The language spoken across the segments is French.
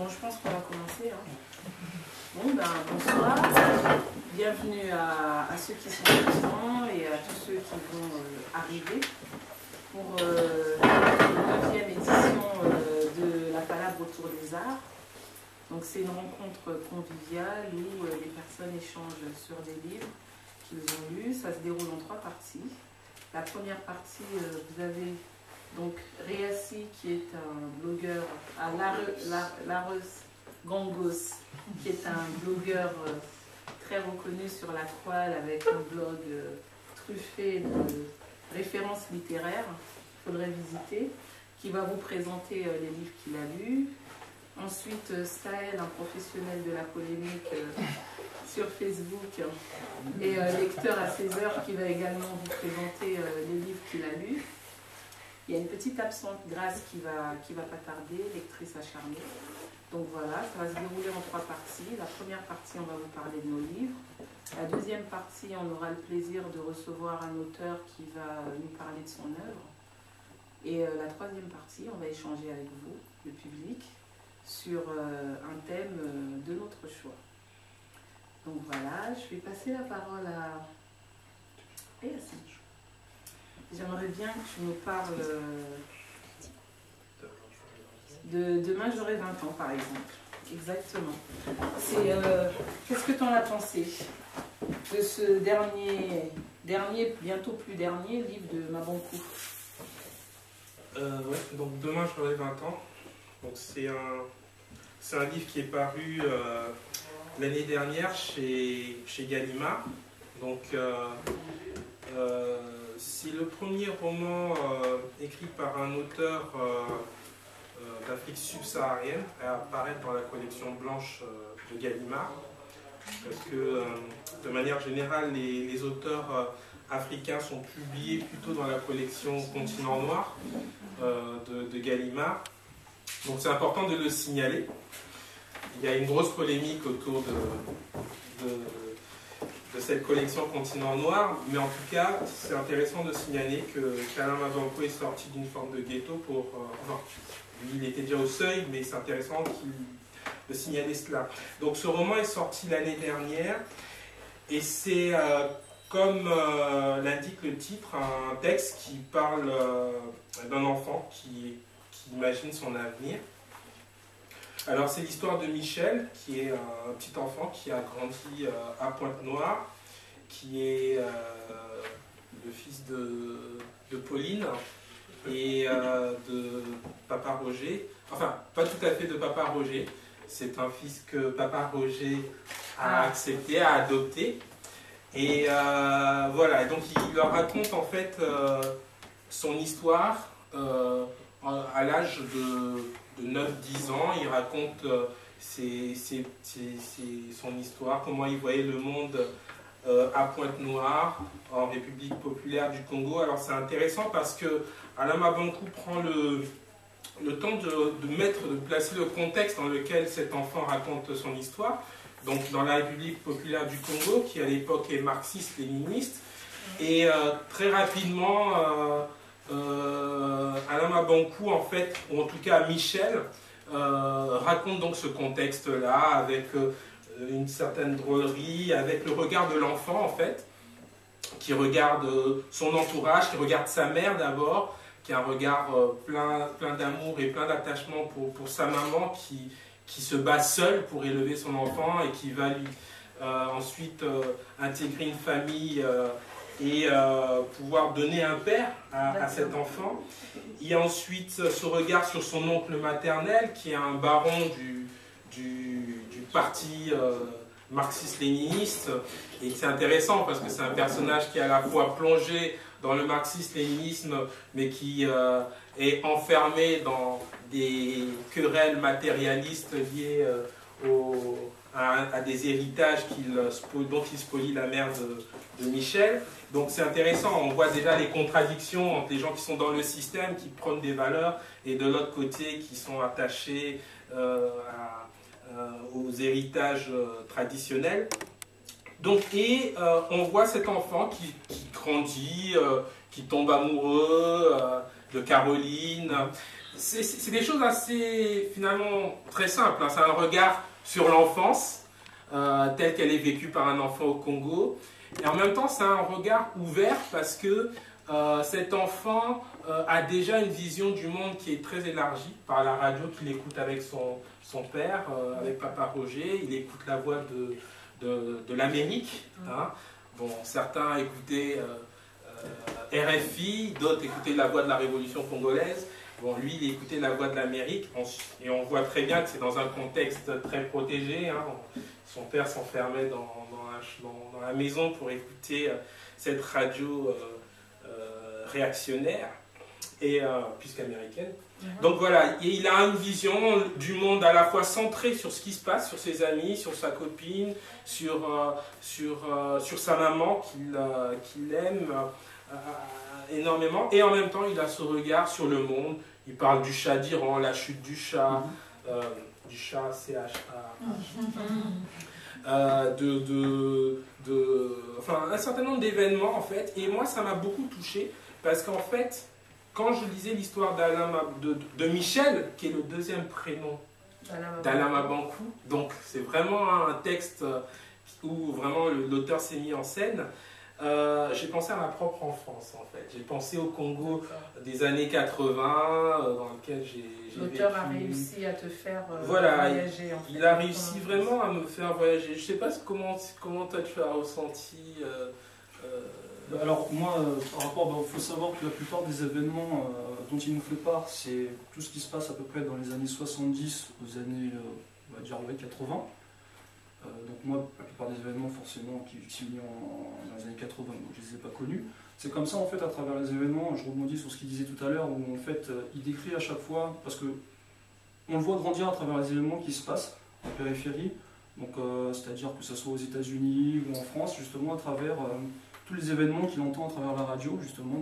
Bon, je pense qu'on va commencer. Bon, ben, bonsoir. Bienvenue à ceux qui sont présents et à tous ceux qui vont arriver pour la 9e édition de la Palabre autour des arts. Donc, c'est une rencontre conviviale où les personnes échangent sur des livres qu'ils ont lus. Ça se déroule en 3 parties. La première partie, vous avez donc Réassi, qui est un blogueur, à Lares Gangos, qui est un blogueur très reconnu sur la toile avec un blog truffé de références littéraires qu'il faudrait visiter, qui va vous présenter les livres qu'il a lus. Ensuite, Sahel, un professionnel de la polémique sur Facebook et lecteur à 16 heures, qui va également vous présenter les livres qu'il a lus. Il y a une petite absente, Grâce, qui va pas tarder, lectrice acharnée. Donc voilà, ça va se dérouler en 3 parties. La première partie, on va vous parler de nos livres. La deuxième partie, on aura le plaisir de recevoir un auteur qui va nous parler de son œuvre. Et la troisième partie, on va échanger avec vous, le public, sur un thème de notre choix. Donc voilà, je vais passer la parole à Réassi. J'aimerais bien que tu me parles de Demain j'aurai 20 ans, par exemple. Exactement. Qu'est-ce que tu en as pensé de ce dernier, bientôt plus dernier, livre de Mabonkou? Ouais, donc Demain j'aurai 20 ans. Donc c'est un livre qui est paru l'année dernière chez Gallimard. Donc c'est le premier roman écrit par un auteur d'Afrique subsaharienne à apparaître dans la collection blanche de Gallimard. Parce que de manière générale, les auteurs africains sont publiés plutôt dans la collection Continent Noir de Gallimard. Donc c'est important de le signaler. Il y a une grosse polémique autour de cette collection Continent Noir, mais en tout cas, c'est intéressant de signaler qu'Alain Mabonkou est sorti d'une forme de ghetto lui, il était déjà au seuil, mais c'est intéressant de signaler cela. Donc ce roman est sorti l'année dernière, et c'est, comme l'indique le titre, un texte qui parle d'un enfant qui imagine son avenir. Alors c'est l'histoire de Michel, qui est un petit enfant qui a grandi à Pointe-Noire, qui est le fils de Pauline et de Papa Roger. Enfin, pas tout à fait de Papa Roger, c'est un fils que Papa Roger a accepté, a adopté. Et voilà, donc il leur raconte en fait son histoire à l'âge de 9-10 ans. Il raconte son histoire, comment il voyait le monde à Pointe-Noire, en République populaire du Congo. Alors c'est intéressant parce que Alain Mabonkou prend le temps de placer le contexte dans lequel cet enfant raconte son histoire. Donc dans la République populaire du Congo, qui à l'époque est marxiste-léniniste. Et très rapidement, Alain Mabonkou, en fait, ou en tout cas Michel, raconte donc ce contexte-là avec une certaine drôlerie, avec le regard de l'enfant, en fait, qui regarde son entourage, qui regarde sa mère d'abord, qui a un regard plein d'amour et plein d'attachement pour sa maman, qui se bat seule pour élever son enfant et qui va lui ensuite intégrer une famille et pouvoir donner un père à cet enfant. Il y a ensuite ce regard sur son oncle maternel, qui est un baron du parti marxiste-léniniste. Et c'est intéressant parce que c'est un personnage qui est à la fois plongé dans le marxisme-léninisme, mais qui est enfermé dans des querelles matérialistes liées à des héritages dont il spolie la mère de Michel. Donc c'est intéressant, on voit déjà les contradictions entre les gens qui sont dans le système, qui prônent des valeurs, et de l'autre côté qui sont attachés aux héritages traditionnels. Donc, on voit cet enfant qui grandit, qui tombe amoureux de Caroline, c'est des choses assez, finalement, très simples. Hein. C'est un regard sur l'enfance, telle qu'elle est vécue par un enfant au Congo. Et en même temps, c'est un regard ouvert parce que cet enfant a déjà une vision du monde qui est très élargie par la radio qu'il écoute avec son père, avec Papa Roger. Il écoute la voix de l'Amérique. Hein. Bon, certains écoutaient RFI, d'autres écoutaient la voix de la Révolution congolaise. Bon, lui, il écoutait la voix de l'Amérique. Et on voit très bien que c'est dans un contexte très protégé. Hein. Son père s'enfermait dans la maison pour écouter cette radio réactionnaire, puisqu'américaine. Donc voilà, et il a une vision du monde à la fois centrée sur ce qui se passe, sur ses amis, sur sa copine, sur sa maman qu'il aime énormément, et en même temps il a ce regard sur le monde. Il parle du chat d'Iran, la chute du chat, du chat enfin un certain nombre d'événements en fait, et moi ça m'a beaucoup touché parce qu'en fait quand je lisais l'histoire de Michel, qui est le deuxième prénom d'Alama Bankou, donc c'est vraiment un texte où vraiment l'auteur s'est mis en scène, j'ai pensé à ma propre enfance en fait. J'ai pensé au Congo des années 80, dans lequel j'ai l'auteur vécu. a réussi à te faire voyager. En fait, il a réussi vraiment à me faire voyager. Je ne sais pas comment toi tu as ressenti. Alors moi, par rapport, faut savoir que la plupart des événements dont il nous fait part, c'est tout ce qui se passe à peu près dans les années 70 aux années, on va dire, 80. Donc moi, la plupart des événements forcément qui sont liés dans les années 80, donc je ne les ai pas connus. C'est comme ça en fait à travers les événements, je rebondis sur ce qu'il disait tout à l'heure, où en fait il décrit à chaque fois, parce que on le voit grandir à travers les événements qui se passent en périphérie, donc c'est-à-dire que ce soit aux États-Unis ou en France, justement à travers tous les événements qu'il entend à travers la radio, justement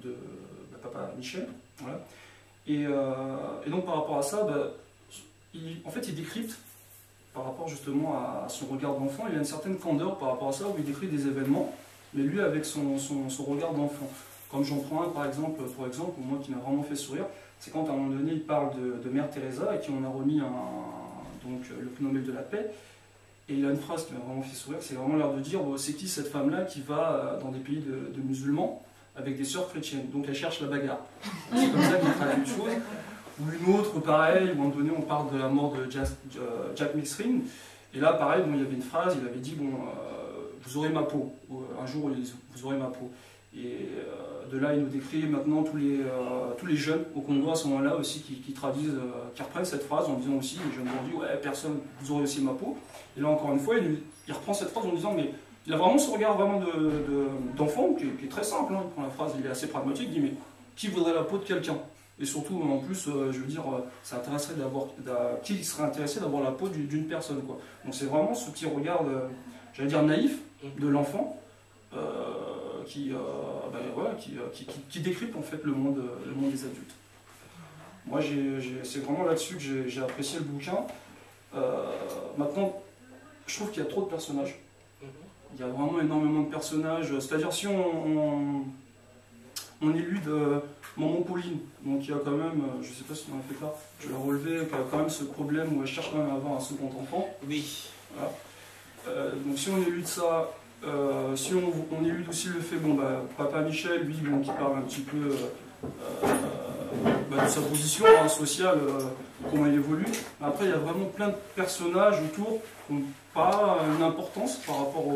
de Papa Michel. Voilà. Et donc par rapport à ça, en fait il décrypte par rapport justement à son regard d'enfant, il a une certaine candeur par rapport à ça, où il décrit des événements, mais lui avec son regard d'enfant. Comme j'en prends un par exemple, moi qui m'a vraiment fait sourire, c'est quand à un moment donné il parle de Mère Teresa et qui on a remis donc, le prix Nobel de la paix, et il a une phrase qui m'a vraiment fait sourire, c'est vraiment l'air de dire c'est qui cette femme-là qui va dans des pays de musulmans avec des sœurs chrétiennes, donc elle cherche la bagarre. C'est comme ça qu'il traduit une chose. Ou une autre, pareil, où à un moment donné on parle de la mort de Jack Milsring, et là pareil, il y avait une phrase, il avait dit vous aurez ma peau, un jour vous aurez ma peau. Et de là il nous décrit maintenant tous les jeunes au Congo à ce moment-là aussi qui traduisent, qui reprennent cette phrase en disant aussi, les jeunes ont dit ouais personne, vous aurez aussi ma peau. Et là encore une fois il reprend cette phrase en disant mais il a vraiment ce regard vraiment d'enfant qui est très simple, hein. Il prend la phrase, il est assez pragmatique, il dit mais qui voudrait la peau de quelqu'un? Et surtout, en plus, je veux dire, ça intéresserait qui serait intéressé d'avoir la peau d'une personne, quoi. Donc c'est vraiment ce petit regard, j'allais dire naïf, de l'enfant, qui décrypte en fait le monde des adultes. Moi, c'est vraiment là-dessus que j'ai apprécié le bouquin. Maintenant, je trouve qu'il y a trop de personnages. Il y a vraiment énormément de personnages. C'est-à-dire, si on élude Maman Pauline, donc il y a quand même, je ne sais pas si on a fait ça, je l'ai relevé, qu'il y a quand même ce problème où elle cherche quand même à avoir un second enfant. Oui. Voilà. Donc si on élude ça, si on élude aussi le fait, Papa Michel, lui, qui parle un petit peu de sa position sociale, comment elle évolue. Après, il y a vraiment plein de personnages autour qui n'ont pas une importance par rapport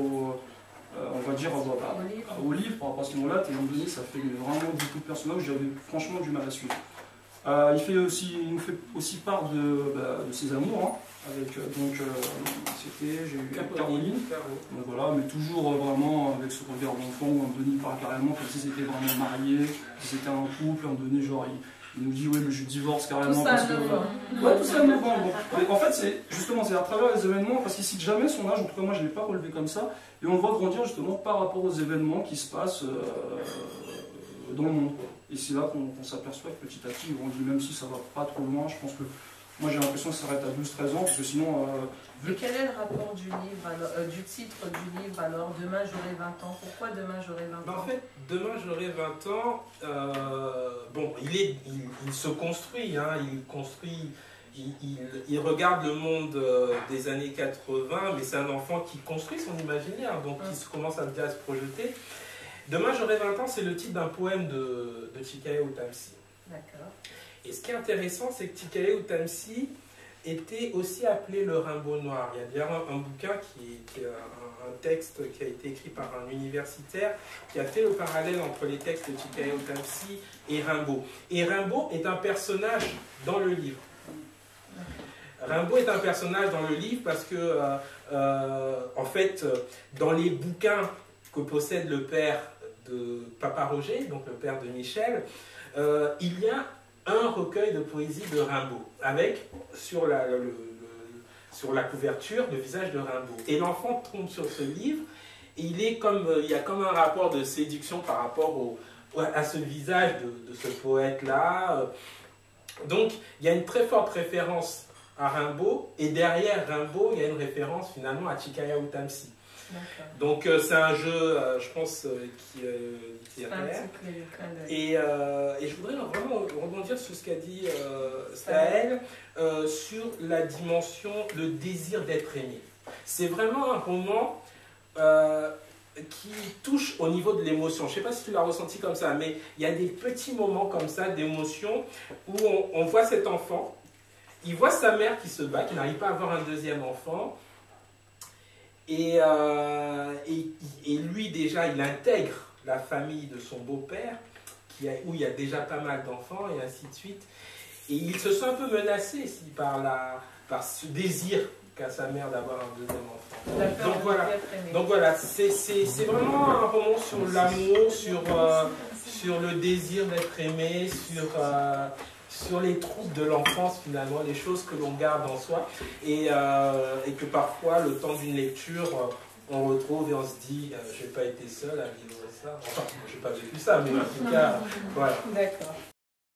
on va dire au livre, par rapport à ce moment-là, étant donné ça fait vraiment beaucoup de personnages que j'avais franchement du mal à suivre. Il nous fait aussi part de ses amours, hein, avec j'ai eu Caroline, donc voilà, mais toujours vraiment avec ce regard d'enfant où Andoni parle carrément comme s'ils étaient vraiment mariés, s'ils étaient un couple, Andoni genre il nous dit je divorce carrément parce que... Ouais, tout ça à 9 ans. En fait, c'est à travers les événements, parce qu'il cite jamais son âge, en tout cas moi je ne l'ai pas relevé comme ça, et on le voit grandir justement par rapport aux événements qui se passent dans le monde. Et c'est là qu'on s'aperçoit que petit à petit il grandit, même si ça ne va pas trop loin. Je pense que Moi j'ai l'impression que ça s'arrête à 12-13 ans, parce que sinon... Et quel est le rapport du livre, alors, du titre du livre alors, Demain j'aurai 20 ans? Pourquoi Demain j'aurai 20 ans? En fait, Demain j'aurai 20 ans, bon, il se construit, hein, il regarde le monde des années 80, mais c'est un enfant qui construit son imaginaire, donc il commence déjà à se projeter. Demain j'aurai 20 ans, c'est le titre d'un poème de Chikae Utamsi. D'accord. Et ce qui est intéressant, c'est que Chikae Utamsi était aussi appelé le Rimbaud noir. Il y a d'ailleurs un bouquin qui est un texte qui a été écrit par un universitaire qui a fait le parallèle entre les textes de Chikae Utamsi et Rimbaud. Et Rimbaud est un personnage dans le livre. Rimbaud est un personnage dans le livre parce que, en fait, dans les bouquins que possède le père de Papa Roger, donc le père de Michel, il y a un recueil de poésie de Rimbaud, avec sur la couverture le visage de Rimbaud. Et l'enfant tombe sur ce livre, et il y a comme un rapport de séduction par rapport à ce visage de ce poète-là. Donc, il y a une très forte référence à Rimbaud, et derrière Rimbaud, il y a une référence finalement à Chikae Utamsi. Donc c'est un jeu, je pense, qui est réel. Et je voudrais vraiment rebondir sur ce qu'a dit Staël, sur la dimension, le désir d'être aimé. C'est vraiment un roman qui touche au niveau de l'émotion. Je ne sais pas si tu l'as ressenti comme ça, mais il y a des petits moments comme ça d'émotion où on voit cet enfant, il voit sa mère qui se bat, qui n'arrive pas à avoir un deuxième enfant. Et lui, déjà, il intègre la famille de son beau-père, où il y a déjà pas mal d'enfants, et ainsi de suite. Et il se sent un peu menacé par ce désir qu'a sa mère d'avoir un deuxième enfant. Donc voilà, c'est vraiment un roman sur l'amour, sur le désir d'être aimé, sur les troubles de l'enfance finalement, les choses que l'on garde en soi et que parfois, le temps d'une lecture, on retrouve et on se dit je n'ai pas été seul à vivre ça. Enfin, je n'ai pas vécu ça, mais en tout cas, voilà. D'accord.